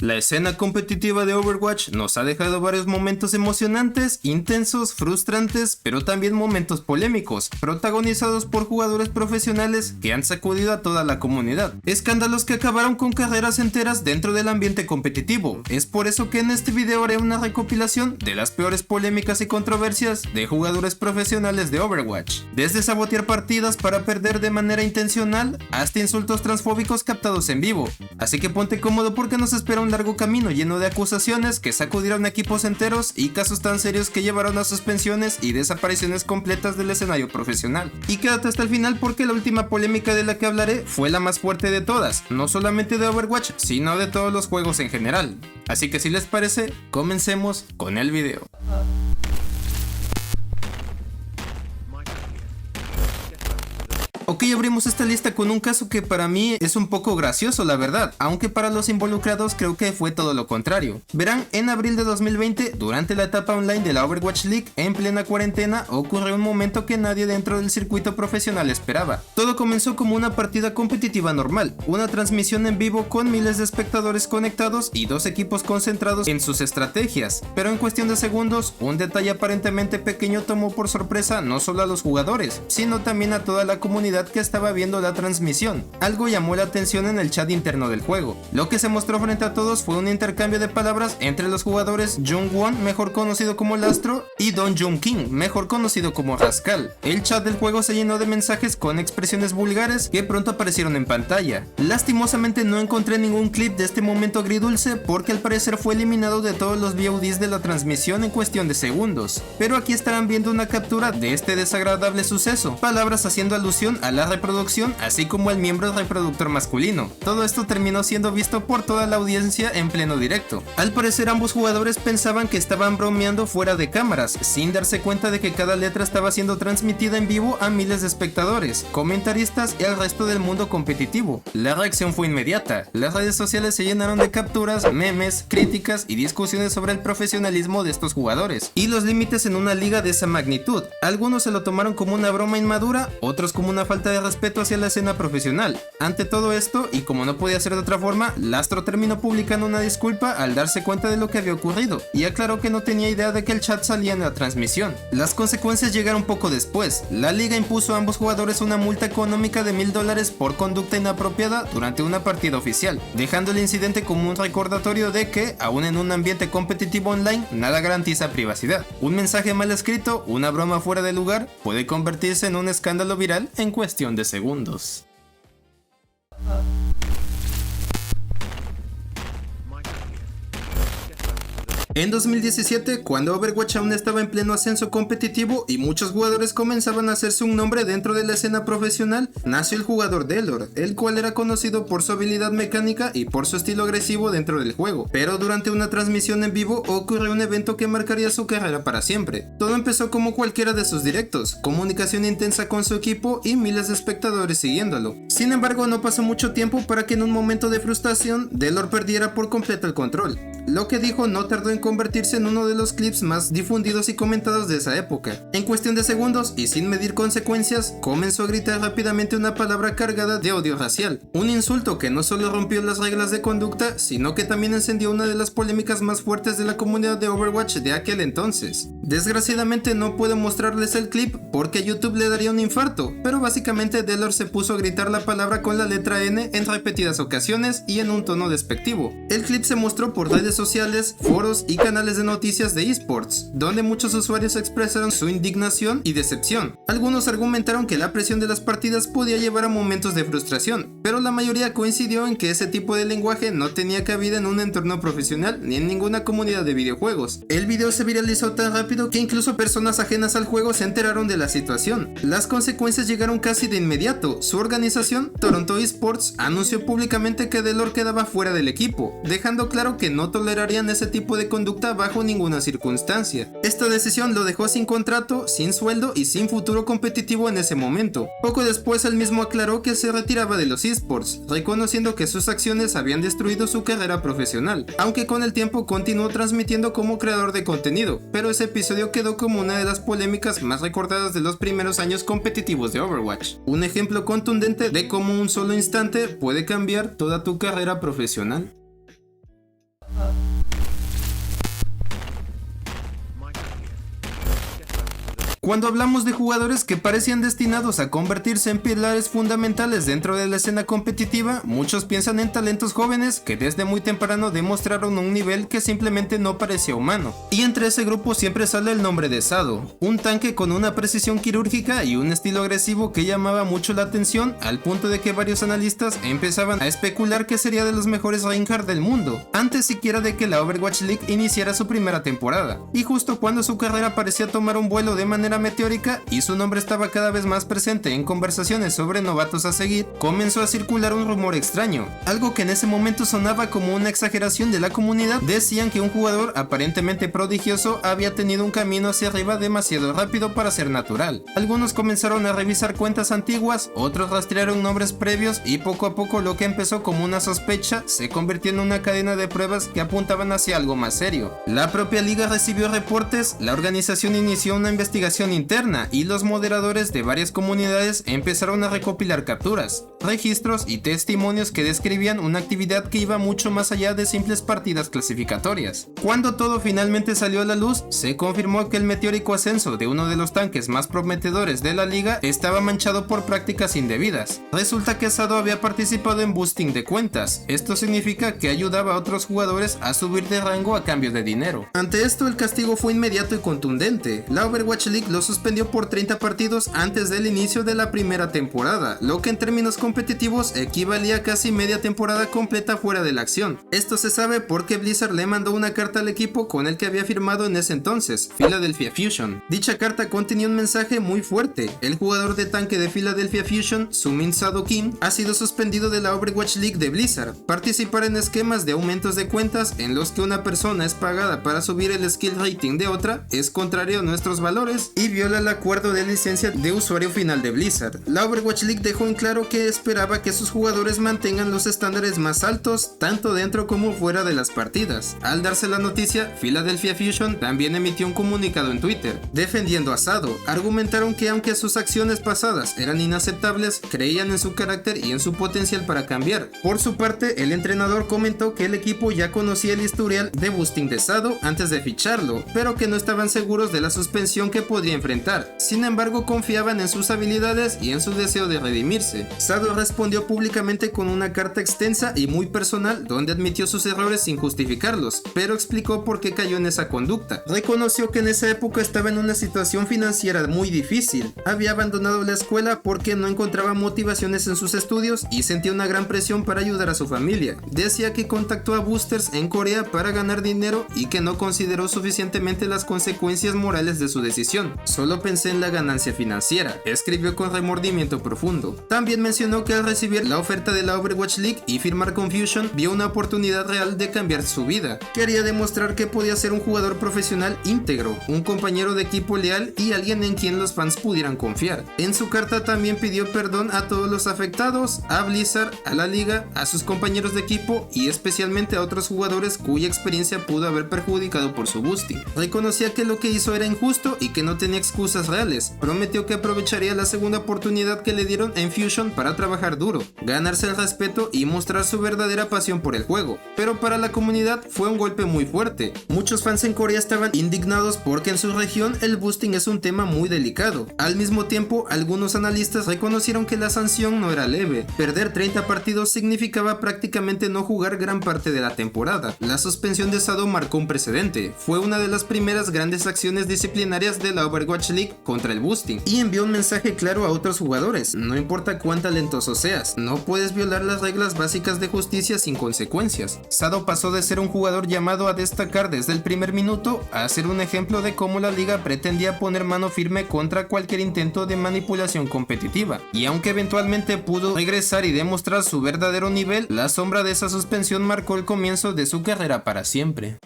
La escena competitiva de Overwatch nos ha dejado varios momentos emocionantes, intensos, frustrantes, pero también momentos polémicos, protagonizados por jugadores profesionales que han sacudido a toda la comunidad. Escándalos que acabaron con carreras enteras dentro del ambiente competitivo. Es por eso que en este video haré una recopilación de las peores polémicas y controversias de jugadores profesionales de Overwatch. Desde sabotear partidas para perder de manera intencional, hasta insultos transfóbicos captados en vivo. Así que ponte cómodo porque nos espera un largo camino lleno de acusaciones que sacudieron equipos enteros y casos tan serios que llevaron a suspensiones y desapariciones completas del escenario profesional. Y quédate hasta el final porque la última polémica de la que hablaré fue la más fuerte de todas, no solamente de Overwatch, sino de todos los juegos en general. Así que si les parece, comencemos con el video. Ok, abrimos esta lista con un caso que para mí es un poco gracioso, la verdad, aunque para los involucrados creo que fue todo lo contrario. Verán, en abril de 2020, durante la etapa online de la Overwatch League, en plena cuarentena, ocurrió un momento que nadie dentro del circuito profesional esperaba. Todo comenzó como una partida competitiva normal, una transmisión en vivo con miles de espectadores conectados y dos equipos concentrados en sus estrategias, pero en cuestión de segundos, un detalle aparentemente pequeño tomó por sorpresa no solo a los jugadores, sino también a toda la comunidad que estaba viendo la transmisión. Algo llamó la atención en el chat interno del juego. Lo que se mostró frente a todos fue un intercambio de palabras entre los jugadores Jungwon, mejor conocido como Lastro, y Don Jung King, mejor conocido como Rascal. El chat del juego se llenó de mensajes con expresiones vulgares que pronto aparecieron en pantalla. Lastimosamente no encontré ningún clip de este momento agridulce porque al parecer fue eliminado de todos los VODs de la transmisión en cuestión de segundos. Pero aquí estarán viendo una captura de este desagradable suceso, palabras haciendo alusión a la reproducción, así como el miembro reproductor masculino. Todo esto terminó siendo visto por toda la audiencia en pleno directo. Al parecer ambos jugadores pensaban que estaban bromeando fuera de cámaras, sin darse cuenta de que cada letra estaba siendo transmitida en vivo a miles de espectadores, comentaristas y al resto del mundo competitivo. La reacción fue inmediata. Las redes sociales se llenaron de capturas, memes, críticas y discusiones sobre el profesionalismo de estos jugadores y los límites en una liga de esa magnitud. Algunos se lo tomaron como una broma inmadura, otros como una falta de respeto hacia la escena profesional. Ante todo esto, y como no podía ser de otra forma, Lastro terminó publicando una disculpa al darse cuenta de lo que había ocurrido, y aclaró que no tenía idea de que el chat salía en la transmisión. Las consecuencias llegaron poco después. La liga impuso a ambos jugadores una multa económica de $1000 por conducta inapropiada durante una partida oficial, dejando el incidente como un recordatorio de que, aún en un ambiente competitivo online, nada garantiza privacidad. Un mensaje mal escrito, una broma fuera de lugar, puede convertirse en un escándalo viral en cuestión de segundos. En 2017, cuando Overwatch aún estaba en pleno ascenso competitivo y muchos jugadores comenzaban a hacerse un nombre dentro de la escena profesional, nació el jugador Delor, el cual era conocido por su habilidad mecánica y por su estilo agresivo dentro del juego. Pero durante una transmisión en vivo ocurrió un evento que marcaría su carrera para siempre. Todo empezó como cualquiera de sus directos, comunicación intensa con su equipo y miles de espectadores siguiéndolo. Sin embargo, no pasó mucho tiempo para que en un momento de frustración, Delor perdiera por completo el control. Lo que dijo no tardó en convertirse en uno de los clips más difundidos y comentados de esa época. En cuestión de segundos y sin medir consecuencias, comenzó a gritar rápidamente una palabra cargada de odio racial. Un insulto que no solo rompió las reglas de conducta, sino que también encendió una de las polémicas más fuertes de la comunidad de Overwatch de aquel entonces. Desgraciadamente no puedo mostrarles el clip porque YouTube le daría un infarto, pero básicamente Delor se puso a gritar la palabra con la letra N en repetidas ocasiones y en un tono despectivo. El clip se mostró por redes sociales, foros y canales de noticias de esports, donde muchos usuarios expresaron su indignación y decepción. Algunos argumentaron que la presión de las partidas podía llevar a momentos de frustración, pero la mayoría coincidió en que ese tipo de lenguaje no tenía cabida en un entorno profesional ni en ninguna comunidad de videojuegos. El video se viralizó tan rápido que incluso personas ajenas al juego se enteraron de la situación. Las consecuencias llegaron casi de inmediato. Su organización, Toronto Esports, anunció públicamente que Delor quedaba fuera del equipo, dejando claro que no tolerarían ese tipo de conducta bajo ninguna circunstancia. Esta decisión lo dejó sin contrato, sin sueldo y sin futuro competitivo en ese momento. Poco después él mismo aclaró que se retiraba de los esports, reconociendo que sus acciones habían destruido su carrera profesional, aunque con el tiempo continuó transmitiendo como creador de contenido, pero ese episodio quedó como una de las polémicas más recordadas de los primeros años competitivos de Overwatch. Un ejemplo contundente de cómo un solo instante puede cambiar toda tu carrera profesional. Cuando hablamos de jugadores que parecían destinados a convertirse en pilares fundamentales dentro de la escena competitiva, muchos piensan en talentos jóvenes que desde muy temprano demostraron un nivel que simplemente no parecía humano. Y entre ese grupo siempre sale el nombre de Sado, un tanque con una precisión quirúrgica y un estilo agresivo que llamaba mucho la atención, al punto de que varios analistas empezaban a especular que sería de los mejores Reinhardt del mundo, antes siquiera de que la Overwatch League iniciara su primera temporada. Y justo cuando su carrera parecía tomar un vuelo de manera meteórica y su nombre estaba cada vez más presente en conversaciones sobre novatos a seguir, comenzó a circular un rumor extraño, algo que en ese momento sonaba como una exageración de la comunidad. Decían que un jugador aparentemente prodigioso había tenido un camino hacia arriba demasiado rápido para ser natural. Algunos comenzaron a revisar cuentas antiguas, otros rastrearon nombres previos y poco a poco lo que empezó como una sospecha se convirtió en una cadena de pruebas que apuntaban hacia algo más serio. La propia liga recibió reportes, la organización inició una investigación interna y los moderadores de varias comunidades empezaron a recopilar capturas, registros y testimonios que describían una actividad que iba mucho más allá de simples partidas clasificatorias. Cuando todo finalmente salió a la luz, se confirmó que el meteórico ascenso de uno de los tanques más prometedores de la liga estaba manchado por prácticas indebidas. Resulta que Sado había participado en boosting de cuentas. Esto significa que ayudaba a otros jugadores a subir de rango a cambio de dinero. Ante esto, el castigo fue inmediato y contundente. La Overwatch League lo suspendió por 30 partidos antes del inicio de la primera temporada, lo que en términos competitivos equivalía a casi media temporada completa fuera de la acción. Esto se sabe porque Blizzard le mandó una carta al equipo con el que había firmado en ese entonces, Philadelphia Fusion. Dicha carta contenía un mensaje muy fuerte: el jugador de tanque de Philadelphia Fusion, Sumin Sado Kim, ha sido suspendido de la Overwatch League de Blizzard. Participar en esquemas de aumentos de cuentas en los que una persona es pagada para subir el skill rating de otra es contrario a nuestros valores y viola el acuerdo de licencia de usuario final de Blizzard. La Overwatch League dejó en claro que esperaba que sus jugadores mantengan los estándares más altos tanto dentro como fuera de las partidas. Al darse la noticia, Philadelphia Fusion también emitió un comunicado en Twitter defendiendo a Sado. Argumentaron que aunque sus acciones pasadas eran inaceptables, creían en su carácter y en su potencial para cambiar. Por su parte, el entrenador comentó que el equipo ya conocía el historial de boosting de Sado antes de ficharlo, pero que no estaban seguros de la suspensión que podría enfrentar. Sin embargo, confiaban en sus habilidades y en su deseo de redimirse. Sado respondió públicamente con una carta extensa y muy personal donde admitió sus errores sin justificarlos, pero explicó por qué cayó en esa conducta. Reconoció que en esa época estaba en una situación financiera muy difícil, había abandonado la escuela porque no encontraba motivaciones en sus estudios y sentía una gran presión para ayudar a su familia. Decía que contactó a boosters en Corea para ganar dinero y que no consideró suficientemente las consecuencias morales de su decisión. Solo pensé en la ganancia financiera, escribió con remordimiento profundo. También mencionó que al recibir la oferta de la Overwatch League y firmar con Fusion, vio una oportunidad real de cambiar su vida. Quería demostrar que podía ser un jugador profesional íntegro, un compañero de equipo leal y alguien en quien los fans pudieran confiar. En su carta también pidió perdón a todos los afectados, a Blizzard, a la liga, a sus compañeros de equipo y especialmente a otros jugadores cuya experiencia pudo haber perjudicado por su boosting. Reconocía que lo que hizo era injusto y que no tenía excusas reales. Prometió que aprovecharía la segunda oportunidad que le dieron en Fusion para trabajar duro, ganarse el respeto y mostrar su verdadera pasión por el juego. Pero para la comunidad fue un golpe muy fuerte. Muchos fans en Corea estaban indignados porque en su región el boosting es un tema muy delicado. Al mismo tiempo, algunos analistas reconocieron que la sanción no era leve. Perder 30 partidos significaba prácticamente no jugar gran parte de la temporada. La suspensión de Sado marcó un precedente. Fue una de las primeras grandes acciones disciplinarias de la Overwatch League contra el boosting y envió un mensaje claro a otros jugadores: no importa cuán talentoso seas, no puedes violar las reglas básicas de justicia sin consecuencias. Sado pasó de ser un jugador llamado a destacar desde el primer minuto a ser un ejemplo de cómo la liga pretendía poner mano firme contra cualquier intento de manipulación competitiva, y aunque eventualmente pudo regresar y demostrar su verdadero nivel, la sombra de esa suspensión marcó el comienzo de su carrera para siempre.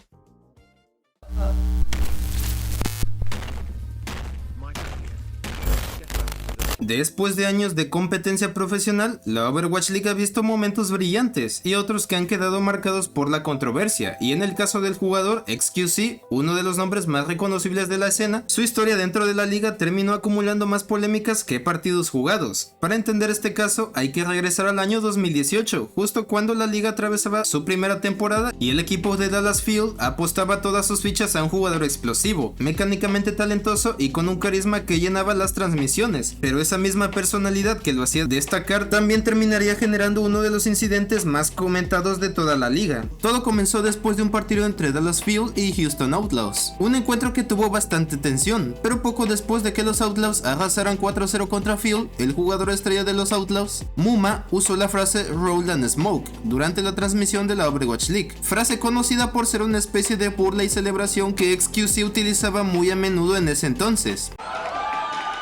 Después de años de competencia profesional, la Overwatch League ha visto momentos brillantes y otros que han quedado marcados por la controversia, y en el caso del jugador XQC, uno de los nombres más reconocibles de la escena, su historia dentro de la liga terminó acumulando más polémicas que partidos jugados. Para entender este caso hay que regresar al año 2018, justo cuando la liga atravesaba su primera temporada y el equipo de Dallas Fuel apostaba todas sus fichas a un jugador explosivo, mecánicamente talentoso y con un carisma que llenaba las transmisiones, pero esa misma personalidad que lo hacía destacar también terminaría generando uno de los incidentes más comentados de toda la liga. Todo comenzó después de un partido entre Dallas Fuel y Houston Outlaws, un encuentro que tuvo bastante tensión, pero poco después de que los Outlaws arrasaran 4-0 contra Fuel, el jugador estrella de los Outlaws, Muma, usó la frase Roll and Smoke durante la transmisión de la Overwatch League, frase conocida por ser una especie de burla y celebración que XQC utilizaba muy a menudo en ese entonces.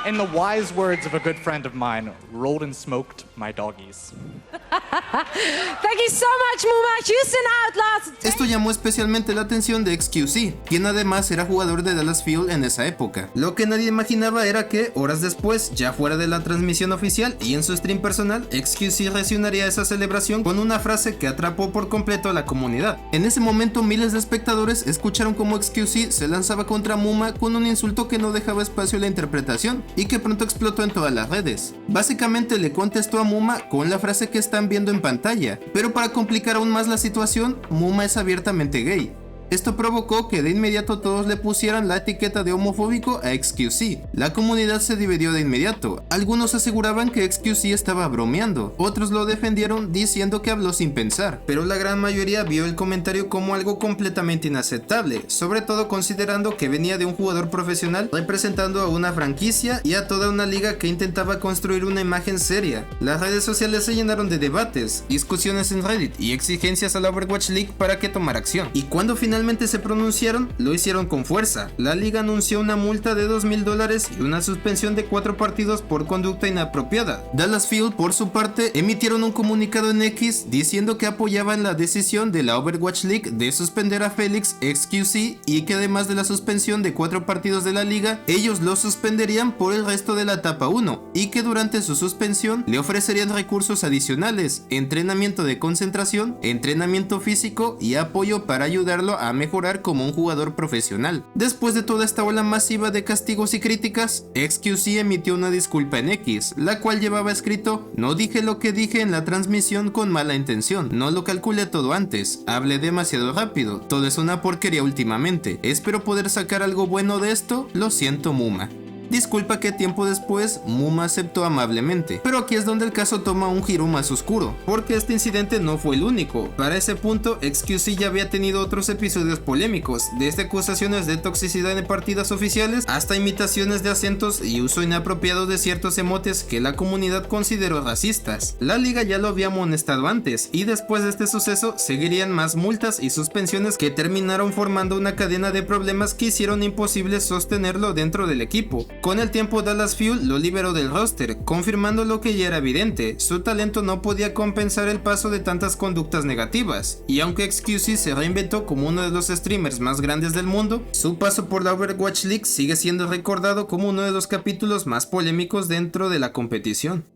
In the wise words of a good friend of mine, rolled and smoked my doggies. Thank you so much, Muma. Houston Outlaws. Esto llamó especialmente la atención de XQC, quien además era jugador de Dallas Fuel en esa época. Lo que nadie imaginaba era que, horas después, ya fuera de la transmisión oficial y en su stream personal, XQC reaccionaría a esa celebración con una frase que atrapó por completo a la comunidad. En ese momento, miles de espectadores escucharon cómo XQC se lanzaba contra Muma con un insulto que no dejaba espacio a la interpretación y que pronto explotó en todas las redes. Básicamente le contestó a Muma con la frase que están viendo en pantalla, pero para complicar aún más la situación, Muma es abiertamente gay. Esto provocó que de inmediato todos le pusieran la etiqueta de homofóbico a XQC. La comunidad se dividió de inmediato. Algunos aseguraban que XQC estaba bromeando, otros lo defendieron diciendo que habló sin pensar, pero la gran mayoría vio el comentario como algo completamente inaceptable, sobre todo considerando que venía de un jugador profesional representando a una franquicia y a toda una liga que intentaba construir una imagen seria. Las redes sociales se llenaron de debates, discusiones en Reddit y exigencias a la Overwatch League para que tomara acción. Y cuando finalmente se pronunciaron, lo hicieron con fuerza. La liga anunció una multa de $2,000 y una suspensión de 4 partidos por conducta inapropiada. Dallas Fuel, por su parte, emitieron un comunicado en X diciendo que apoyaban la decisión de la Overwatch League de suspender a Felix XQC y que además de la suspensión de 4 partidos de la liga, ellos lo suspenderían por el resto de la etapa 1 y que durante su suspensión le ofrecerían recursos adicionales, entrenamiento de concentración, entrenamiento físico y apoyo para ayudarlo a mejorar como un jugador profesional. Después de toda esta ola masiva de castigos y críticas, XQC emitió una disculpa en X, la cual llevaba escrito: no dije lo que dije en la transmisión con mala intención, no lo calculé todo antes, hablé demasiado rápido, todo es una porquería últimamente, espero poder sacar algo bueno de esto, lo siento Muma. Disculpa que tiempo después Muma aceptó amablemente, pero aquí es donde el caso toma un giro más oscuro, porque este incidente no fue el único. Para ese punto, XQC ya había tenido otros episodios polémicos, desde acusaciones de toxicidad en partidas oficiales hasta imitaciones de acentos y uso inapropiado de ciertos emotes que la comunidad consideró racistas. La liga ya lo había amonestado antes, y después de este suceso seguirían más multas y suspensiones que terminaron formando una cadena de problemas que hicieron imposible sostenerlo dentro del equipo. Con el tiempo, Dallas Fuel lo liberó del roster, confirmando lo que ya era evidente: su talento no podía compensar el paso de tantas conductas negativas, y aunque XQC se reinventó como uno de los streamers más grandes del mundo, su paso por la Overwatch League sigue siendo recordado como uno de los capítulos más polémicos dentro de la competición.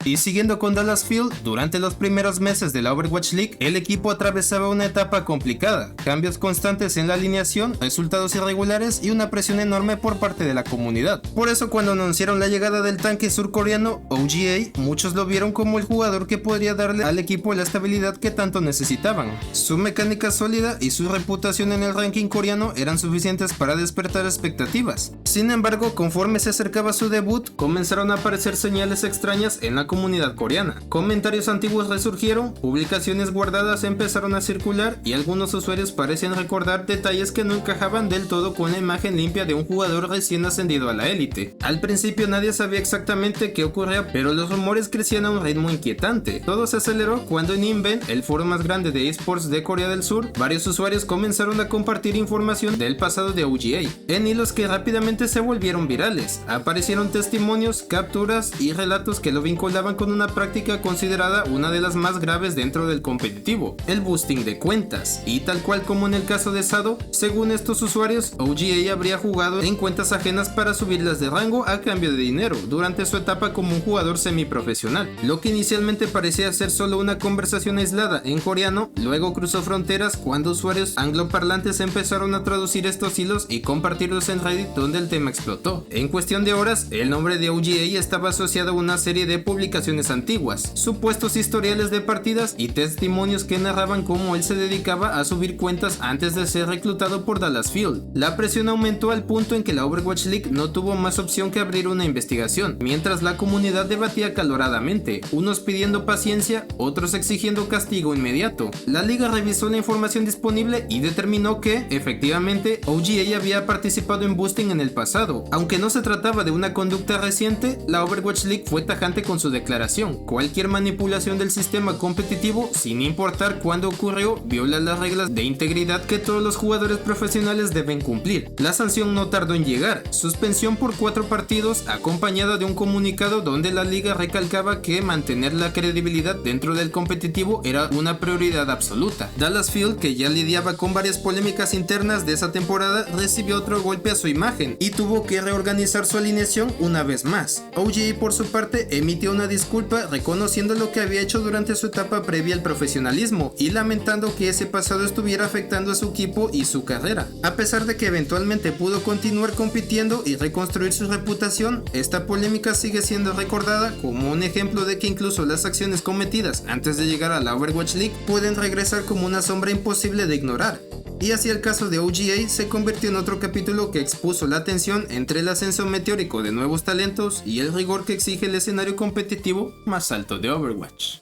Y siguiendo con Dallas Fuel, durante los primeros meses de la Overwatch League, el equipo atravesaba una etapa complicada, cambios constantes en la alineación, resultados irregulares y una presión enorme por parte de la comunidad. Por eso, cuando anunciaron la llegada del tanque surcoreano OGA, muchos lo vieron como el jugador que podría darle al equipo la estabilidad que tanto necesitaban. Su mecánica sólida y su reputación en el ranking coreano eran suficientes para despertar expectativas. Sin embargo, conforme se acercaba su debut, comenzaron a aparecer señales extrañas en la comunidad coreana. Comentarios antiguos resurgieron, publicaciones guardadas empezaron a circular y algunos usuarios parecían recordar detalles que no encajaban del todo con la imagen limpia de un jugador recién ascendido a la élite. Al principio nadie sabía exactamente qué ocurría, pero los rumores crecían a un ritmo inquietante. Todo se aceleró cuando en Invent, el foro más grande de esports de Corea del Sur, varios usuarios comenzaron a compartir información del pasado de OGA, en hilos que rápidamente rápidamente se volvieron virales. Aparecieron testimonios, capturas y relatos que lo vinculaban con una práctica considerada una de las más graves dentro del competitivo, el boosting de cuentas. Y tal cual como en el caso de Sado, según estos usuarios, OGA habría jugado en cuentas ajenas para subirlas de rango a cambio de dinero durante su etapa como un jugador semiprofesional. Lo que inicialmente parecía ser solo una conversación aislada en coreano, luego cruzó fronteras cuando usuarios angloparlantes empezaron a traducir estos hilos y compartirlos en Reddit, donde el tema explotó. En cuestión de horas, el nombre de OGA estaba asociado a una serie de publicaciones antiguas, supuestos historiales de partidas y testimonios que narraban cómo él se dedicaba a subir cuentas antes de ser reclutado por Dallas Fuel. La presión aumentó al punto en que la Overwatch League no tuvo más opción que abrir una investigación, mientras la comunidad debatía acaloradamente, unos pidiendo paciencia, otros exigiendo castigo inmediato. La liga revisó la información disponible y determinó que, efectivamente, OGA había participado en boosting en el pasado. Aunque no se trataba de una conducta reciente, la Overwatch League fue tajante con su declaración: cualquier manipulación del sistema competitivo, sin importar cuándo ocurrió, viola las reglas de integridad que todos los jugadores profesionales deben cumplir. La sanción no tardó en llegar: suspensión por 4 partidos, acompañada de un comunicado donde la liga recalcaba que mantener la credibilidad dentro del competitivo era una prioridad absoluta. Dallas Fuel, que ya lidiaba con varias polémicas internas de esa temporada, recibió otro golpe a su imagen y tuvo que reorganizar su alineación una vez más. OGA, por su parte, emitió una disculpa reconociendo lo que había hecho durante su etapa previa al profesionalismo y lamentando que ese pasado estuviera afectando a su equipo y su carrera. A pesar de que eventualmente pudo continuar compitiendo y reconstruir su reputación, esta polémica sigue siendo recordada como un ejemplo de que incluso las acciones cometidas antes de llegar a la Overwatch League pueden regresar como una sombra imposible de ignorar. Y así el caso de OGA se convirtió en otro capítulo que expuso la tensión entre el ascenso meteórico de nuevos talentos y el rigor que exige el escenario competitivo más alto de Overwatch.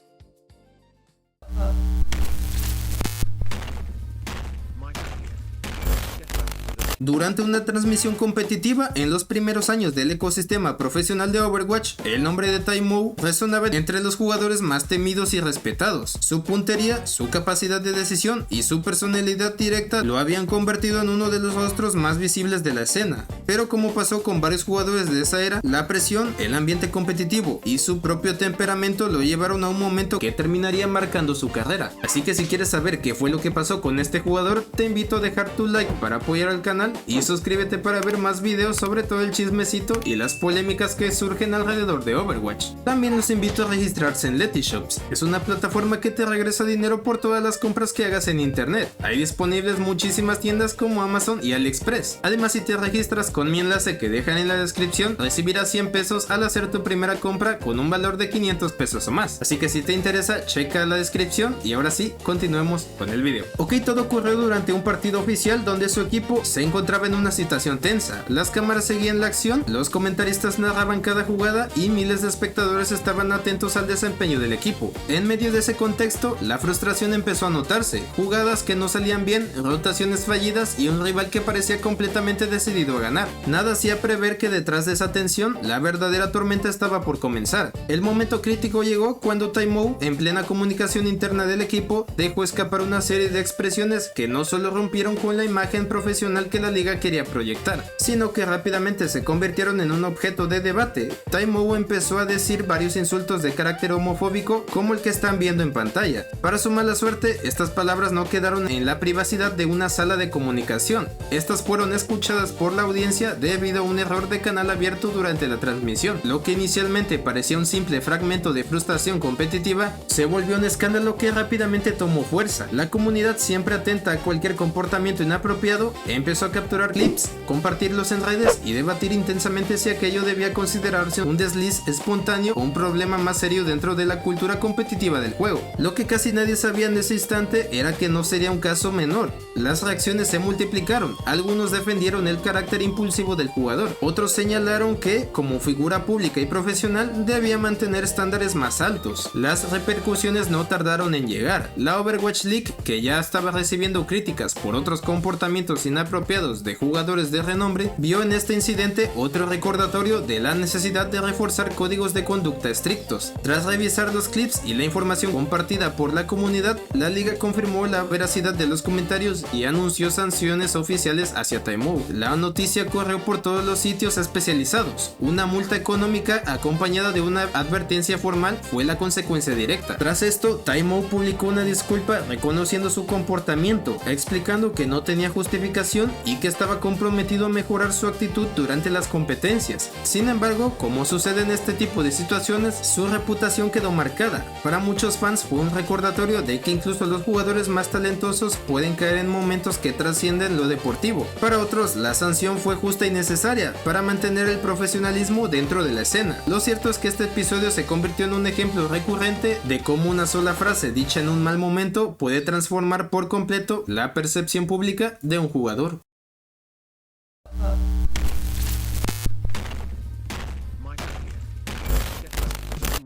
Durante una transmisión competitiva en los primeros años del ecosistema profesional de Overwatch, el nombre de Taimou resonaba entre los jugadores más temidos y respetados. Su puntería, su capacidad de decisión y su personalidad directa lo habían convertido en uno de los rostros más visibles de la escena. Pero como pasó con varios jugadores de esa era, la presión, el ambiente competitivo y su propio temperamento lo llevaron a un momento que terminaría marcando su carrera. Así que si quieres saber qué fue lo que pasó con este jugador, te invito a dejar tu like para apoyar al canal y suscríbete para ver más videos sobre todo el chismecito y las polémicas que surgen alrededor de Overwatch. También los invito a registrarse en Letyshops, es una plataforma que te regresa dinero por todas las compras que hagas en internet. Hay disponibles muchísimas tiendas como Amazon y AliExpress. Además, si te registras con mi enlace que dejan en la descripción, recibirás 100 pesos al hacer tu primera compra con un valor de 500 pesos o más. Así que si te interesa, checa la descripción y ahora sí, continuemos con el video. Ok, todo ocurrió durante un partido oficial donde su equipo se encontraba en una situación tensa. Las cámaras seguían la acción, los comentaristas narraban cada jugada y miles de espectadores estaban atentos al desempeño del equipo. En medio de ese contexto, la frustración empezó a notarse: jugadas que no salían bien, rotaciones fallidas y un rival que parecía completamente decidido a ganar. Nada hacía prever que detrás de esa tensión, la verdadera tormenta estaba por comenzar. El momento crítico llegó cuando Taimou, en plena comunicación interna del equipo, dejó escapar una serie de expresiones que no solo rompieron con la imagen profesional que la liga quería proyectar, sino que rápidamente se convirtieron en un objeto de debate. Taimou empezó a decir varios insultos de carácter homofóbico como el que están viendo en pantalla. Para su mala suerte, estas palabras no quedaron en la privacidad de una sala de comunicación. Estas fueron escuchadas por la audiencia debido a un error de canal abierto durante la transmisión. Lo que inicialmente parecía un simple fragmento de frustración competitiva se volvió un escándalo que rápidamente tomó fuerza. La comunidad, siempre atenta a cualquier comportamiento inapropiado, empezó a capturar clips, compartirlos en redes y debatir intensamente si aquello debía considerarse un desliz espontáneo o un problema más serio dentro de la cultura competitiva del juego. Lo que casi nadie sabía en ese instante era que no sería un caso menor. Las reacciones se multiplicaron, algunos defendieron el carácter impulsivo del jugador, otros señalaron que, como figura pública y profesional, debía mantener estándares más altos. Las repercusiones no tardaron en llegar. La Overwatch League, que ya estaba recibiendo críticas por otros comportamientos inapropiados rodeados de jugadores de renombre, vio en este incidente otro recordatorio de la necesidad de reforzar códigos de conducta estrictos. Tras revisar los clips y la información compartida por la comunidad, la liga confirmó la veracidad de los comentarios y anunció sanciones oficiales hacia Time Out. La noticia corrió por todos los sitios especializados. Una multa económica acompañada de una advertencia formal fue la consecuencia directa. Tras esto, Time Out publicó una disculpa reconociendo su comportamiento, explicando que no tenía justificación y que estaba comprometido a mejorar su actitud durante las competencias. Sin embargo, como sucede en este tipo de situaciones, su reputación quedó marcada. Para muchos fans fue un recordatorio de que incluso los jugadores más talentosos pueden caer en momentos que trascienden lo deportivo. Para otros, la sanción fue justa y necesaria para mantener el profesionalismo dentro de la escena. Lo cierto es que este episodio se convirtió en un ejemplo recurrente de cómo una sola frase dicha en un mal momento puede transformar por completo la percepción pública de un jugador.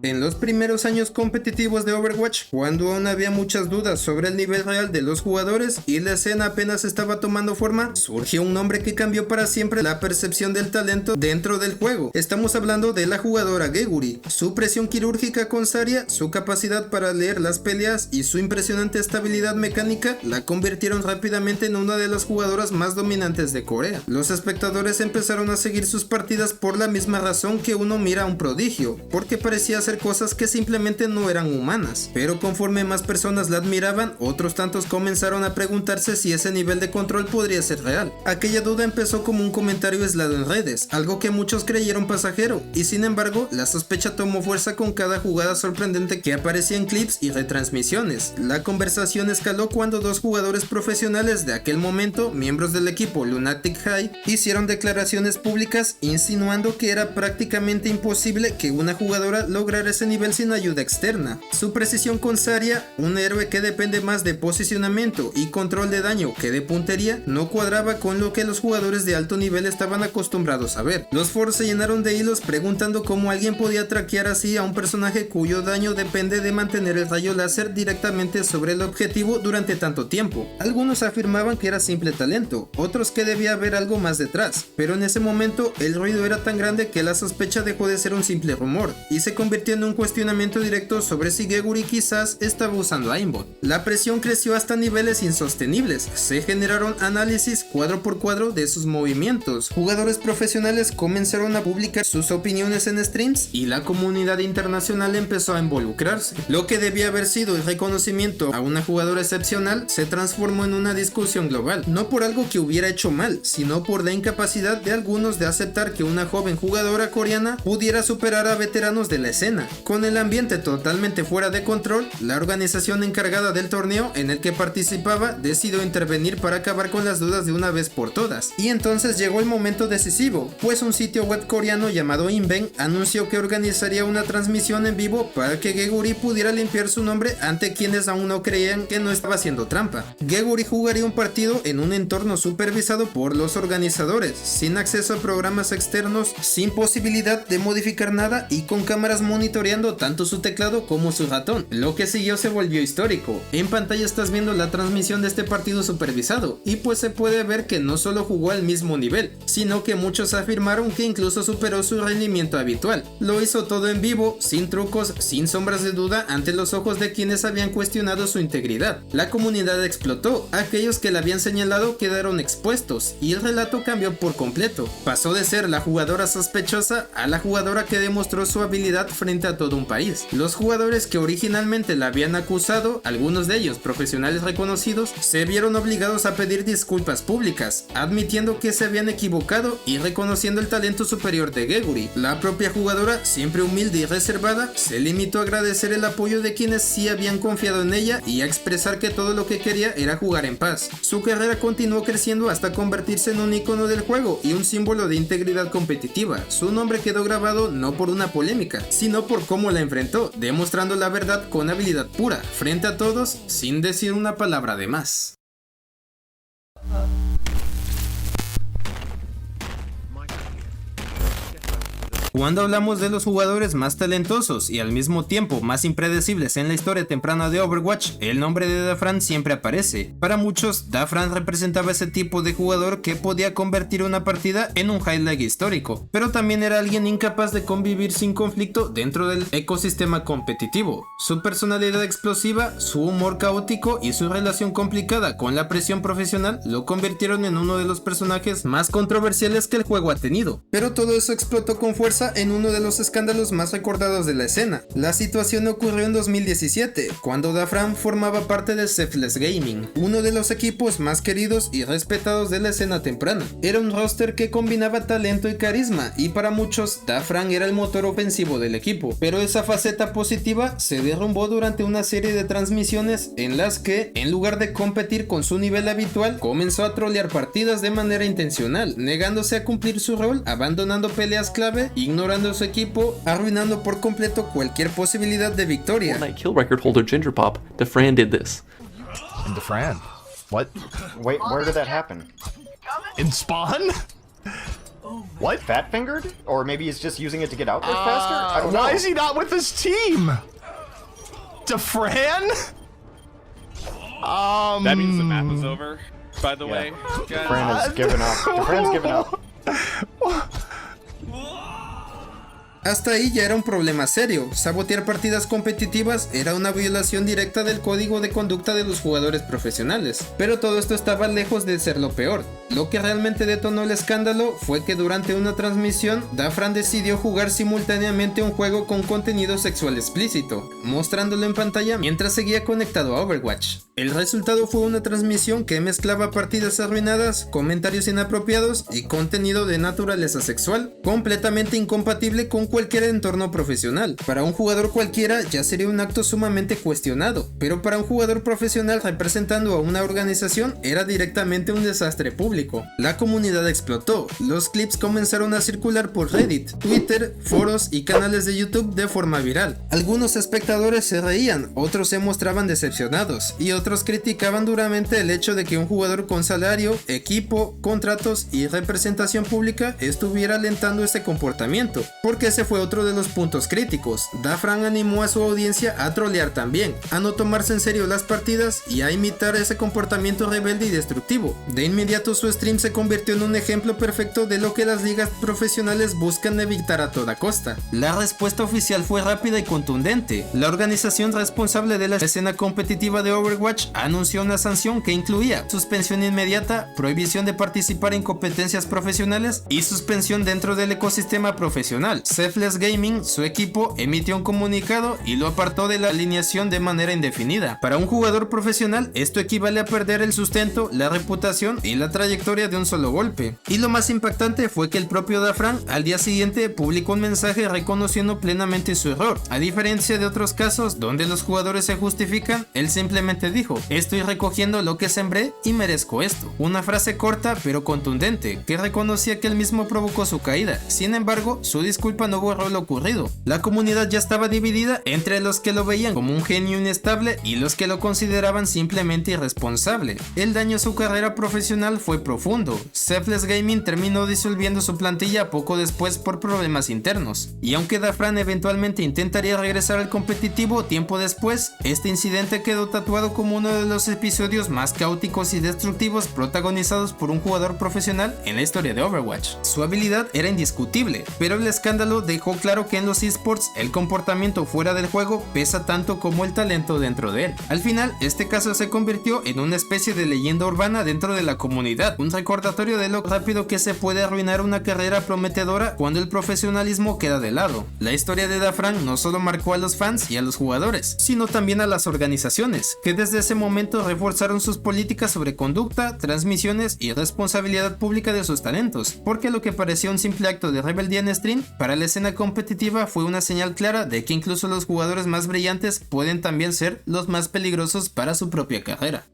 En los primeros años competitivos de Overwatch, cuando aún había muchas dudas sobre el nivel real de los jugadores y la escena apenas estaba tomando forma, surgió un nombre que cambió para siempre la percepción del talento dentro del juego. Estamos hablando de la jugadora Geguri. Su presión quirúrgica con Zarya, su capacidad para leer las peleas y su impresionante estabilidad mecánica la convirtieron rápidamente en una de las jugadoras más dominantes de Corea. Los espectadores empezaron a seguir sus partidas por la misma razón que uno mira a un prodigio, porque parecía ser cosas que simplemente no eran humanas. Pero conforme más personas la admiraban, otros tantos comenzaron a preguntarse si ese nivel de control podría ser real. Aquella duda empezó como un comentario aislado en redes, algo que muchos creyeron pasajero, y sin embargo, la sospecha tomó fuerza con cada jugada sorprendente que aparecía en clips y retransmisiones. La conversación escaló cuando dos jugadores profesionales de aquel momento, miembros del equipo Lunatic High, hicieron declaraciones públicas insinuando que era prácticamente imposible que una jugadora lograra ese nivel sin ayuda externa. Su precisión con Zarya, un héroe que depende más de posicionamiento y control de daño que de puntería, no cuadraba con lo que los jugadores de alto nivel estaban acostumbrados a ver. Los foros se llenaron de hilos preguntando cómo alguien podía traquear así a un personaje cuyo daño depende de mantener el rayo láser directamente sobre el objetivo durante tanto tiempo. Algunos afirmaban que era simple talento, otros que debía haber algo más detrás, pero en ese momento el ruido era tan grande que la sospecha dejó de ser un simple rumor y se convirtió en un cuestionamiento directo sobre si Geguri quizás estaba usando aimbot. La presión creció hasta niveles insostenibles, se generaron análisis cuadro por cuadro de sus movimientos, jugadores profesionales comenzaron a publicar sus opiniones en streams y la comunidad internacional empezó a involucrarse. Lo que debía haber sido el reconocimiento a una jugadora excepcional se transformó en una discusión global, no por algo que hubiera hecho mal, sino por la incapacidad de algunos de aceptar que una joven jugadora coreana pudiera superar a veteranos de la escena. Con el ambiente totalmente fuera de control, la organización encargada del torneo en el que participaba decidió intervenir para acabar con las dudas de una vez por todas. Y entonces llegó el momento decisivo, pues un sitio web coreano llamado Inven anunció que organizaría una transmisión en vivo para que Geguri pudiera limpiar su nombre ante quienes aún no creían que no estaba haciendo trampa. Geguri jugaría un partido en un entorno supervisado por los organizadores, sin acceso a programas externos, sin posibilidad de modificar nada y con cámaras monitoreando tanto su teclado como su ratón. Lo que siguió se volvió histórico. En pantalla estás viendo la transmisión de este partido supervisado y pues se puede ver que no solo jugó al mismo nivel, sino que muchos afirmaron que incluso superó su rendimiento habitual. Lo hizo todo en vivo, sin trucos, sin sombras de duda ante los ojos de quienes habían cuestionado su integridad. La comunidad explotó, aquellos que la habían señalado quedaron expuestos y el relato cambió por completo. Pasó de ser la jugadora sospechosa a la jugadora que demostró su habilidad frente a todo un país. Los jugadores que originalmente la habían acusado, algunos de ellos profesionales reconocidos, se vieron obligados a pedir disculpas públicas, admitiendo que se habían equivocado y reconociendo el talento superior de Geguri. La propia jugadora, siempre humilde y reservada, se limitó a agradecer el apoyo de quienes sí habían confiado en ella y a expresar que todo lo que quería era jugar en paz. Su carrera continuó creciendo hasta convertirse en un icono del juego y un símbolo de integridad competitiva. Su nombre quedó grabado no por una polémica, sino por cómo la enfrentó, demostrando la verdad con habilidad pura, frente a todos, sin decir una palabra de más. Cuando hablamos de los jugadores más talentosos y al mismo tiempo más impredecibles en la historia temprana de Overwatch, el nombre de Dafran siempre aparece. Para muchos, Dafran representaba ese tipo de jugador que podía convertir una partida en un highlight histórico, pero también era alguien incapaz de convivir sin conflicto dentro del ecosistema competitivo. Su personalidad explosiva, su humor caótico y su relación complicada con la presión profesional lo convirtieron en uno de los personajes más controversiales que el juego ha tenido. Pero todo eso explotó con fuerza en uno de los escándalos más recordados de la escena. La situación ocurrió en 2017, cuando Dafran formaba parte de Selfless Gaming, uno de los equipos más queridos y respetados de la escena temprana. Era un roster que combinaba talento y carisma, y para muchos Dafran era el motor ofensivo del equipo, pero esa faceta positiva se derrumbó durante una serie de transmisiones en las que, en lugar de competir con su nivel habitual, comenzó a trolear partidas de manera intencional, negándose a cumplir su rol, abandonando peleas clave, ignorando a su equipo, arruinando por completo cualquier posibilidad de victoria. Fortnite kill record holder Gingerpop, Dafran did this. And Dafran? What? Wait, where did that happen? In Spawn? What? Fat fingered? Or maybe he's just using it to get out there faster? I don't know. Why is he not with his team? Dafran? That means the map is over, by the way. Guys. Dafran has given up. Dafran's given up. Hasta ahí ya era un problema serio. Sabotear partidas competitivas era una violación directa del código de conducta de los jugadores profesionales. Pero todo esto estaba lejos de ser lo peor. Lo que realmente detonó el escándalo fue que durante una transmisión, Dafran decidió jugar simultáneamente un juego con contenido sexual explícito, mostrándolo en pantalla mientras seguía conectado a Overwatch. El resultado fue una transmisión que mezclaba partidas arruinadas, comentarios inapropiados y contenido de naturaleza sexual, completamente incompatible con cualquier entorno profesional. Para un jugador cualquiera ya sería un acto sumamente cuestionado, pero para un jugador profesional representando a una organización era directamente un desastre público. La comunidad explotó, los clips comenzaron a circular por Reddit, Twitter, foros y canales de YouTube de forma viral. Algunos espectadores se reían, otros se mostraban decepcionados y otros criticaban duramente el hecho de que un jugador con salario, equipo, contratos y representación pública estuviera alentando este comportamiento, porque ese fue otro de los puntos críticos. Dafran animó a su audiencia a trolear también, a no tomarse en serio las partidas y a imitar ese comportamiento rebelde y destructivo. De inmediato su stream se convirtió en un ejemplo perfecto de lo que las ligas profesionales buscan evitar a toda costa. La respuesta oficial fue rápida y contundente. La organización responsable de la escena competitiva de Overwatch anunció una sanción que incluía suspensión inmediata, prohibición de participar en competencias profesionales y suspensión dentro del ecosistema profesional. Selfless Gaming, su equipo, emitió un comunicado y lo apartó de la alineación de manera indefinida. Para un jugador profesional, esto equivale a perder el sustento, la reputación y la trayectoria de un solo golpe. Y lo más impactante fue que el propio Dafran al día siguiente publicó un mensaje reconociendo plenamente su error. A diferencia de otros casos donde los jugadores se justifican, él simplemente dijo: estoy recogiendo lo que sembré y merezco esto. Una frase corta pero contundente que reconocía que él mismo provocó su caída. Sin embargo, su disculpa no borró lo ocurrido. La comunidad ya estaba dividida entre los que lo veían como un genio inestable y los que lo consideraban simplemente irresponsable. El daño a su carrera profesional fue profundo. Selfless Gaming terminó disolviendo su plantilla poco después por problemas internos. Y aunque Dafran eventualmente intentaría regresar al competitivo tiempo después, este incidente quedó tatuado como uno de los episodios más caóticos y destructivos protagonizados por un jugador profesional en la historia de Overwatch. Su habilidad era indiscutible, pero el escándalo dejó claro que en los esports el comportamiento fuera del juego pesa tanto como el talento dentro de él. Al final, este caso se convirtió en una especie de leyenda urbana dentro de la comunidad, un recordatorio de lo rápido que se puede arruinar una carrera prometedora cuando el profesionalismo queda de lado. La historia de Dafran no solo marcó a los fans y a los jugadores, sino también a las organizaciones, que desde ese momento reforzaron sus políticas sobre conducta, transmisiones y responsabilidad pública de sus talentos, porque lo que parecía un simple acto de rebeldía en stream, para la escena competitiva fue una señal clara de que incluso los jugadores más brillantes pueden también ser los más peligrosos para su propia carrera.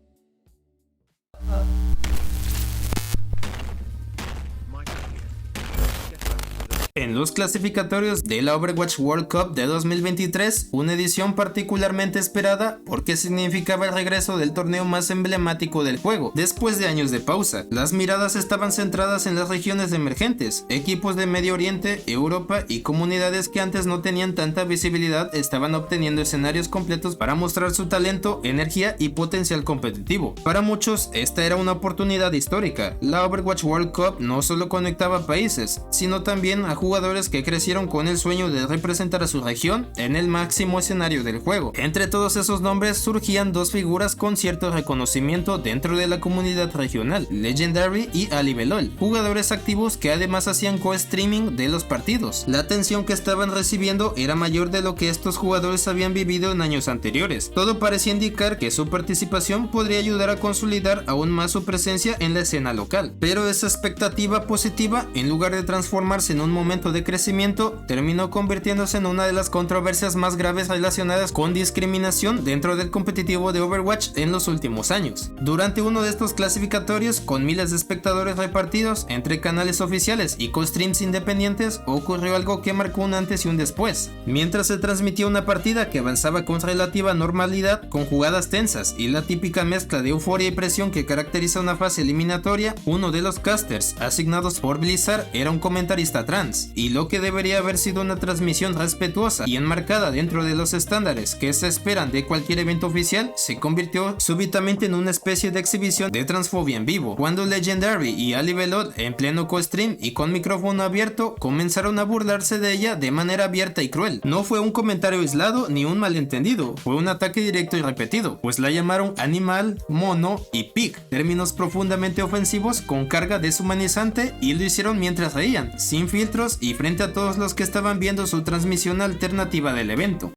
En los clasificatorios de la Overwatch World Cup de 2023, una edición particularmente esperada porque significaba el regreso del torneo más emblemático del juego, después de años de pausa. Las miradas estaban centradas en las regiones emergentes, equipos de Medio Oriente, Europa y comunidades que antes no tenían tanta visibilidad estaban obteniendo escenarios completos para mostrar su talento, energía y potencial competitivo. Para muchos, esta era una oportunidad histórica. La Overwatch World Cup no solo conectaba países, sino también a jugadores que crecieron con el sueño de representar a su región en el máximo escenario del juego. Entre todos esos nombres surgían dos figuras con cierto reconocimiento dentro de la comunidad regional, Legendary y Alibelol, jugadores activos que además hacían co-streaming de los partidos. La atención que estaban recibiendo era mayor de lo que estos jugadores habían vivido en años anteriores. Todo parecía indicar que su participación podría ayudar a consolidar aún más su presencia en la escena local, pero esa expectativa positiva, en lugar de transformarse en un momento de crecimiento, terminó convirtiéndose en una de las controversias más graves relacionadas con discriminación dentro del competitivo de Overwatch en los últimos años. Durante uno de estos clasificatorios, con miles de espectadores repartidos entre canales oficiales y co-streams independientes, ocurrió algo que marcó un antes y un después. Mientras se transmitía una partida que avanzaba con relativa normalidad, con jugadas tensas y la típica mezcla de euforia y presión que caracteriza una fase eliminatoria, uno de los casters asignados por Blizzard era un comentarista trans, y lo que debería haber sido una transmisión respetuosa y enmarcada dentro de los estándares que se esperan de cualquier evento oficial, se convirtió súbitamente en una especie de exhibición de transfobia en vivo, cuando Legendary y Alibelot, en pleno co-stream y con micrófono abierto, comenzaron a burlarse de ella de manera abierta y cruel. No fue un comentario aislado ni un malentendido, fue un ataque directo y repetido, pues la llamaron animal, mono y pig, términos profundamente ofensivos con carga deshumanizante, y lo hicieron mientras reían, sin filtros y frente a todos los que estaban viendo su transmisión alternativa del evento.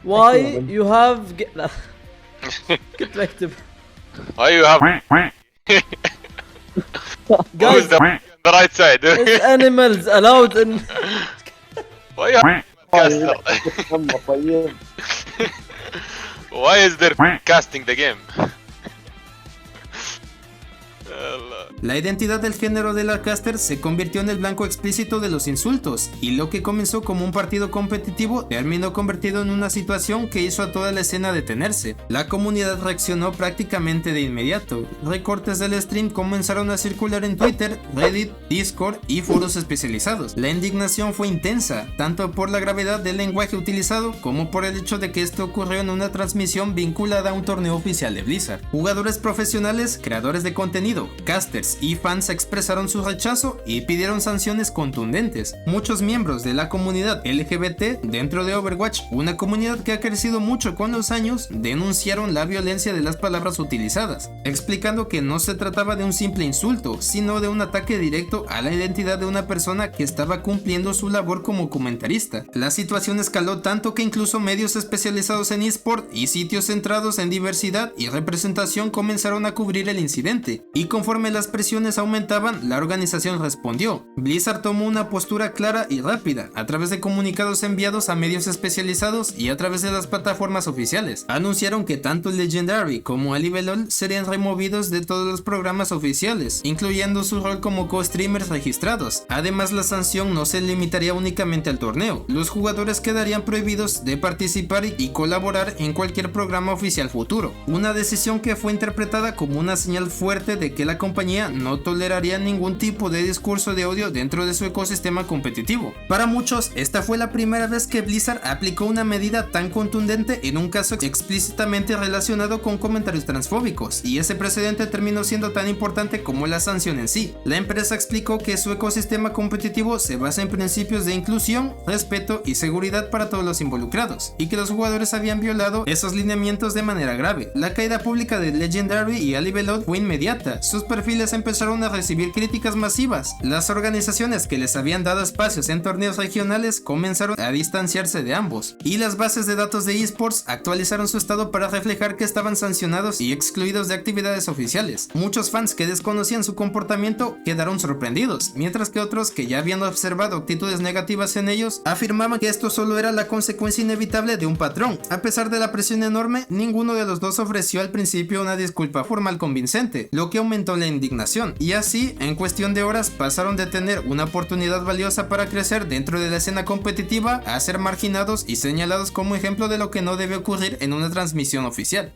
Why you have get back to Why you have guys, the right side? is animals allowed in Why you have caster? Why is there casting the game? La identidad del género de la caster se convirtió en el blanco explícito de los insultos, y lo que comenzó como un partido competitivo terminó convertido en una situación que hizo a toda la escena detenerse. La comunidad reaccionó prácticamente de inmediato. Recortes del stream comenzaron a circular en Twitter, Reddit, Discord y foros especializados. La indignación fue intensa, tanto por la gravedad del lenguaje utilizado como por el hecho de que esto ocurrió en una transmisión vinculada a un torneo oficial de Blizzard. Jugadores profesionales, creadores de contenido, casters y fans expresaron su rechazo y pidieron sanciones contundentes. Muchos miembros de la comunidad LGBT dentro de Overwatch, una comunidad que ha crecido mucho con los años, denunciaron la violencia de las palabras utilizadas, explicando que no se trataba de un simple insulto, sino de un ataque directo a la identidad de una persona que estaba cumpliendo su labor como comentarista. La situación escaló tanto que incluso medios especializados en eSport y sitios centrados en diversidad y representación comenzaron a cubrir el incidente, y conforme las presiones aumentaban, la organización respondió. Blizzard tomó una postura clara y rápida, a través de comunicados enviados a medios especializados y a través de las plataformas oficiales. Anunciaron que tanto Legendary como Alibelol serían removidos de todos los programas oficiales, incluyendo su rol como co-streamers registrados. Además, la sanción no se limitaría únicamente al torneo. Los jugadores quedarían prohibidos de participar y colaborar en cualquier programa oficial futuro. Una decisión que fue interpretada como una señal fuerte de que la compañía no toleraría ningún tipo de discurso de odio dentro de su ecosistema competitivo. Para muchos, esta fue la primera vez que Blizzard aplicó una medida tan contundente en un caso explícitamente relacionado con comentarios transfóbicos, y ese precedente terminó siendo tan importante como la sanción en sí. La empresa explicó que su ecosistema competitivo se basa en principios de inclusión, respeto y seguridad para todos los involucrados, y que los jugadores habían violado esos lineamientos de manera grave. La caída pública de Legendary y Alibelot fue inmediata. Sus perfiles empezaron a recibir críticas masivas. Las organizaciones que les habían dado espacios en torneos regionales comenzaron a distanciarse de ambos, y las bases de datos de eSports actualizaron su estado para reflejar que estaban sancionados y excluidos de actividades oficiales. Muchos fans que desconocían su comportamiento quedaron sorprendidos, mientras que otros que ya habían observado actitudes negativas en ellos afirmaban que esto solo era la consecuencia inevitable de un patrón. A pesar de la presión enorme, ninguno de los dos ofreció al principio una disculpa formal convincente, lo que aumentó la indignación. donación, y así, en cuestión de horas, pasaron de tener una oportunidad valiosa para crecer dentro de la escena competitiva a ser marginados y señalados como ejemplo de lo que no debe ocurrir en una transmisión oficial.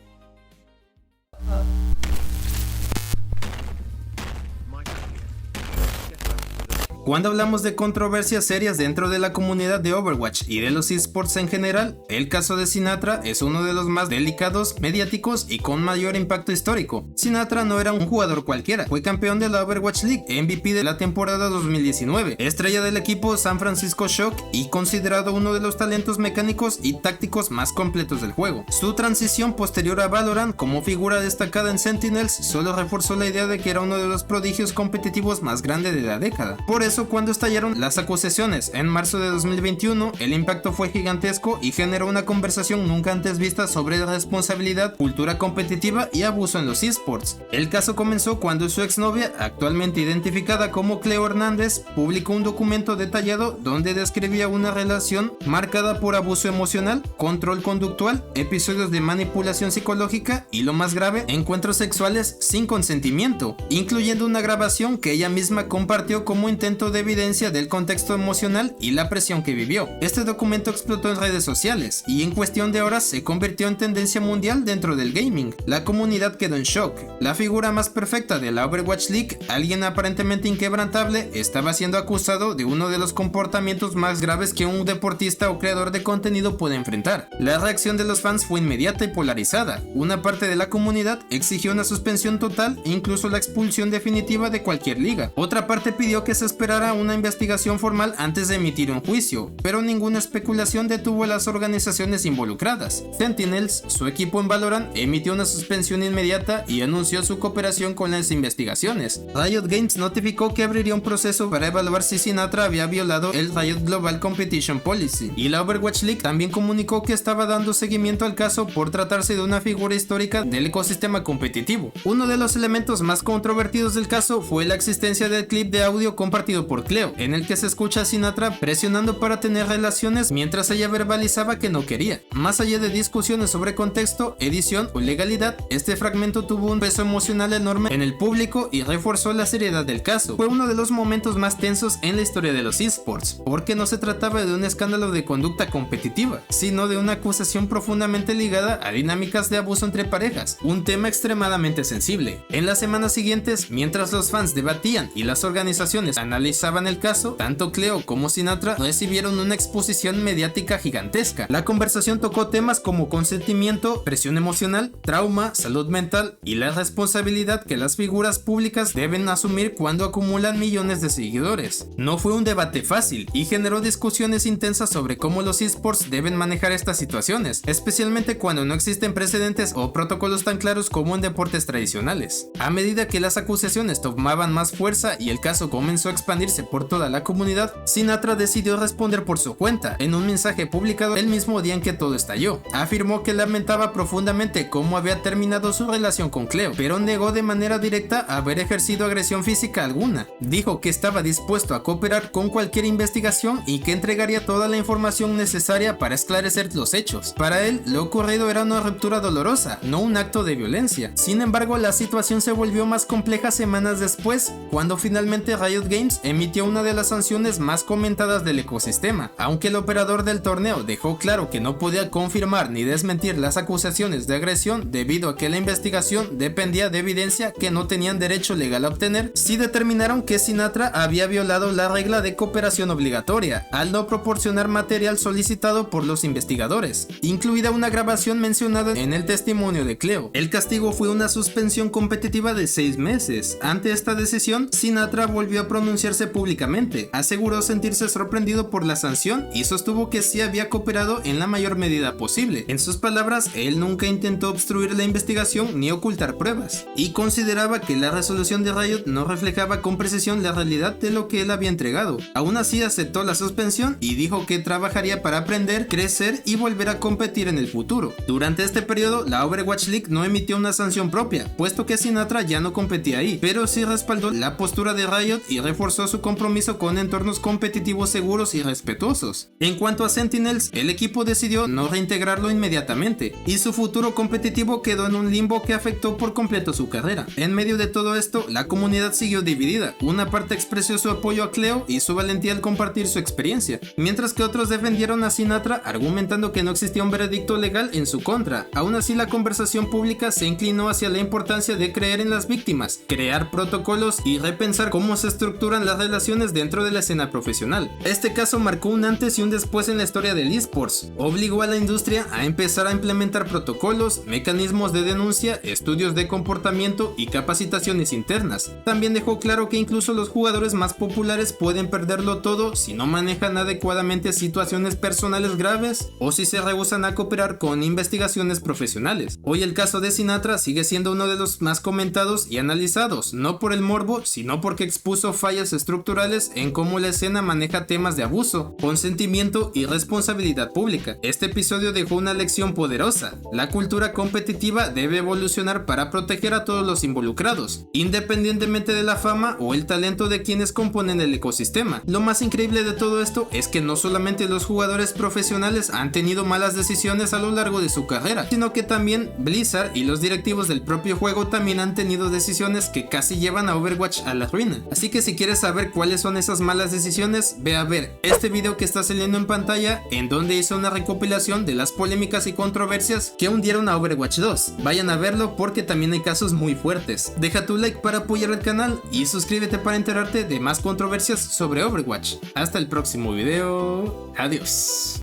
Cuando hablamos de controversias serias dentro de la comunidad de Overwatch y de los esports en general, el caso de Sinatra es uno de los más delicados, mediáticos y con mayor impacto histórico. Sinatra no era un jugador cualquiera, fue campeón de la Overwatch League, MVP de la temporada 2019, estrella del equipo San Francisco Shock y considerado uno de los talentos mecánicos y tácticos más completos del juego. Su transición posterior a Valorant como figura destacada en Sentinels solo reforzó la idea de que era uno de los prodigios competitivos más grandes de la década. Por eso, cuando estallaron las acusaciones en marzo de 2021, el impacto fue gigantesco y generó una conversación nunca antes vista sobre responsabilidad, cultura competitiva y abuso en los esports. El caso comenzó cuando su exnovia, actualmente identificada como Cleo Hernández, publicó un documento detallado donde describía una relación marcada por abuso emocional, control conductual, episodios de manipulación psicológica y, lo más grave, encuentros sexuales sin consentimiento, incluyendo una grabación que ella misma compartió como intento de evidencia del contexto emocional y la presión que vivió. Este documento explotó en redes sociales y en cuestión de horas se convirtió en tendencia mundial dentro del gaming. La comunidad quedó en shock. La figura más perfecta de la Overwatch League, alguien aparentemente inquebrantable, estaba siendo acusado de uno de los comportamientos más graves que un deportista o creador de contenido puede enfrentar. La reacción de los fans fue inmediata y polarizada. Una parte de la comunidad exigió una suspensión total e incluso la expulsión definitiva de cualquier liga. Otra parte pidió que se esperara una investigación formal antes de emitir un juicio, pero ninguna especulación detuvo a las organizaciones involucradas. Sentinels, su equipo en Valorant, emitió una suspensión inmediata y anunció su cooperación con las investigaciones. Riot Games notificó que abriría un proceso para evaluar si Sinatra había violado el Riot Global Competition Policy, y la Overwatch League también comunicó que estaba dando seguimiento al caso por tratarse de una figura histórica del ecosistema competitivo. Uno de los elementos más controvertidos del caso fue la existencia del clip de audio compartido por Cleo, en el que se escucha a Sinatra presionando para tener relaciones mientras ella verbalizaba que no quería. Más allá de discusiones sobre contexto, edición o legalidad, este fragmento tuvo un peso emocional enorme en el público y reforzó la seriedad del caso. Fue uno de los momentos más tensos en la historia de los esports, porque no se trataba de un escándalo de conducta competitiva, sino de una acusación profundamente ligada a dinámicas de abuso entre parejas, un tema extremadamente sensible. En las semanas siguientes, mientras los fans debatían y las organizaciones analizaban el caso, tanto Cleo como Sinatra recibieron una exposición mediática gigantesca. La conversación tocó temas como consentimiento, presión emocional, trauma, salud mental y la responsabilidad que las figuras públicas deben asumir cuando acumulan millones de seguidores. No fue un debate fácil y generó discusiones intensas sobre cómo los esports deben manejar estas situaciones, especialmente cuando no existen precedentes o protocolos tan claros como en deportes tradicionales. A medida que las acusaciones tomaban más fuerza y el caso comenzó a expandirse por toda la comunidad, Sinatra decidió responder por su cuenta. En un mensaje publicado el mismo día en que todo estalló, afirmó que lamentaba profundamente cómo había terminado su relación con Cleo, pero negó de manera directa haber ejercido agresión física alguna. Dijo que estaba dispuesto a cooperar con cualquier investigación y que entregaría toda la información necesaria para esclarecer los hechos. Para él, lo ocurrido era una ruptura dolorosa, no un acto de violencia. Sin embargo, la situación se volvió más compleja semanas después, cuando finalmente Riot Games emitió una de las sanciones más comentadas del ecosistema. Aunque el operador del torneo dejó claro que no podía confirmar ni desmentir las acusaciones de agresión debido a que la investigación dependía de evidencia que no tenían derecho legal a obtener, sí determinaron que Sinatra había violado la regla de cooperación obligatoria al no proporcionar material solicitado por los investigadores, incluida una grabación mencionada en el testimonio de Cleo. El castigo fue una suspensión competitiva de 6 meses. Ante esta decisión, Sinatra volvió a pronunciarse públicamente, aseguró sentirse sorprendido por la sanción y sostuvo que sí había cooperado en la mayor medida posible. En sus palabras, él nunca intentó obstruir la investigación ni ocultar pruebas, y consideraba que la resolución de Riot no reflejaba con precisión la realidad de lo que él había entregado. Aún así aceptó la suspensión y dijo que trabajaría para aprender, crecer y volver a competir en el futuro. Durante este periodo, la Overwatch League no emitió una sanción propia, puesto que Sinatra ya no competía ahí, pero sí respaldó la postura de Riot y reforzó demostró su compromiso con entornos competitivos seguros y respetuosos. En cuanto a Sentinels, el equipo decidió no reintegrarlo inmediatamente, y su futuro competitivo quedó en un limbo que afectó por completo su carrera. En medio de todo esto, la comunidad siguió dividida. Una parte expresó su apoyo a Cleo y su valentía al compartir su experiencia, mientras que otros defendieron a Sinatra argumentando que no existía un veredicto legal en su contra. Aún así, la conversación pública se inclinó hacia la importancia de creer en las víctimas, crear protocolos y repensar cómo se estructuran las relaciones dentro de la escena profesional. Este caso marcó un antes y un después en la historia del eSports. Obligó a la industria a empezar a implementar protocolos, mecanismos de denuncia, estudios de comportamiento y capacitaciones internas. También dejó claro que incluso los jugadores más populares pueden perderlo todo si no manejan adecuadamente situaciones personales graves o si se rehúsan a cooperar con investigaciones profesionales. Hoy el caso de Sinatra sigue siendo uno de los más comentados y analizados, no por el morbo, sino porque expuso fallas estructurales en cómo la escena maneja temas de abuso, consentimiento y responsabilidad pública. Este episodio dejó una lección poderosa. La cultura competitiva debe evolucionar para proteger a todos los involucrados, independientemente de la fama o el talento de quienes componen el ecosistema. Lo más increíble de todo esto es que no solamente los jugadores profesionales han tenido malas decisiones a lo largo de su carrera, sino que también Blizzard y los directivos del propio juego también han tenido decisiones que casi llevan a Overwatch a la ruina. Así que si quieres saber cuáles son esas malas decisiones, ve a ver este video que está saliendo en pantalla, en donde hice una recopilación de las polémicas y controversias que hundieron a Overwatch 2. Vayan a verlo porque también hay casos muy fuertes. Deja tu like para apoyar el canal y suscríbete para enterarte de más controversias sobre Overwatch. Hasta el próximo video. Adiós.